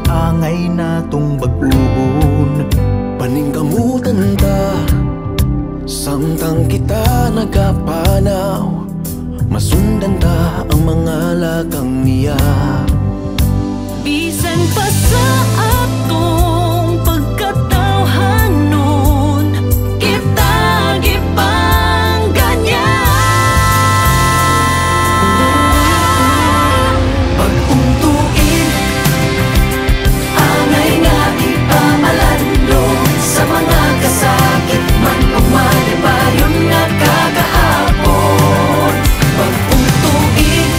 angay natong bag-uon. Paningkamutan ta, samtang kita nagapanaw, masundan ta ang mga lakang niya. Bisan pa sa atong pagkatawhanon, kita gipang ganyan. Pag-untuin, angay nga ipamalando, sa mga kasakit man o malibayon nga kagahapon. Pag-untuin,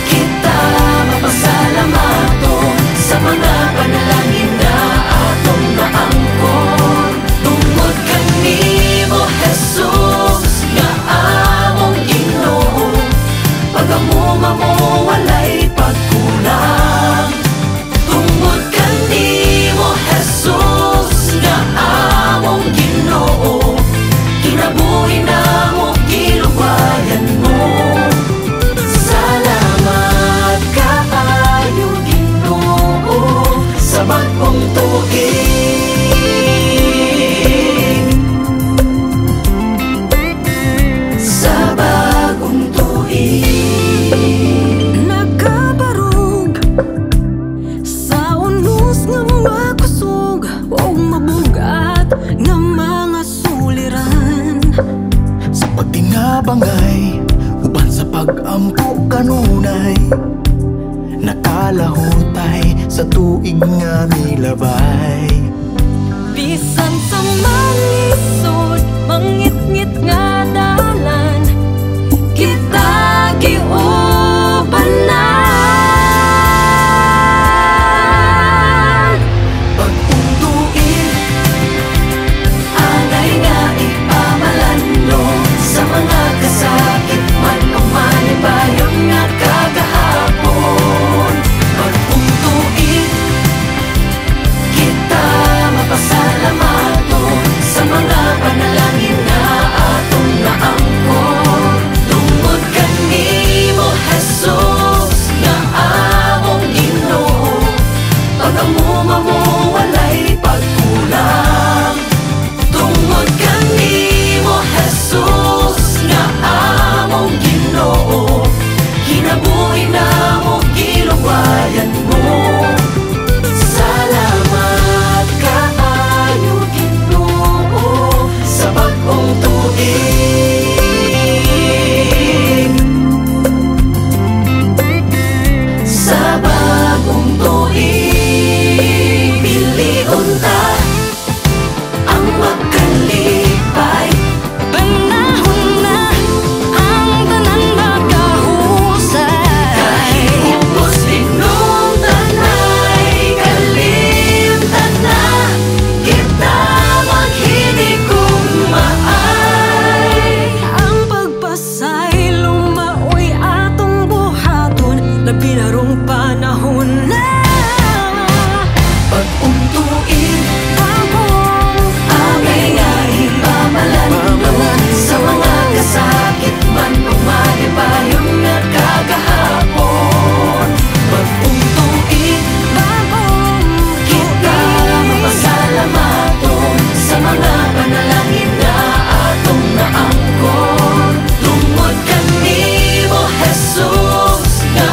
kita mapasalamaton, sa mga panalangin na atong naangkon. Tungod kanimo Jesus nga among Ginoo, pagamuma mo walay pagkulang. Tungod kanimo Jesus nga among Ginoo, kinabuhi namo giluwayan mo. Salamat kaayo Ginoo sa bagong tuig, sa bagong tuig. Nagkabarog sa unos nga mga kusog o mabugat nga mga suliran. Sa pagtinabangay, uban sa pag-ampo kanunay, nakalahutay sa tuig nga milabay. Bisan sa malisod, mangit-ngit nga dalan, kita giubanan. Pag-untuin, angay nga ipamalando, sa mga kasakit man o malibayon nga kagahapon. Pag-untuin, kita mapasalamaton, sa mga panalangin na atong naangkon. Tungod kanimo Jesus nga among Ginoo, pagamuma mo walay pagkulang. Tungod kanimo Jesus nga among Ginoo, kinabuhi namo giluwayan mo. Salamat kaayo Ginoo sa bagong tuig, sa bagong tuig. Pilion ta ang magkalipay, panahon na ang tanan magahusay. Kahimos dinong tanay, kalimtan na kita maghinigong maay. Ang pagpasay lumaoy atong buhaton, labi na rong panahon na. Pag-untuin, angay nga ipamalando, sa mga kasakit man o malibayon nga kagahapon. Pag-untuin, kita mapasalamaton, sa mga panalangin na atong naangkon. Tungod kanimo Jesus nga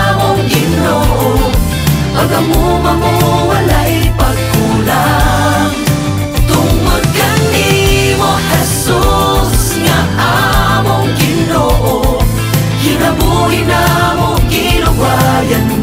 among Ginoo, pagamuma mo walay pagkulang. Tungod kanimo Jesus nga among Ginoo, kinabuhi namo giluwayan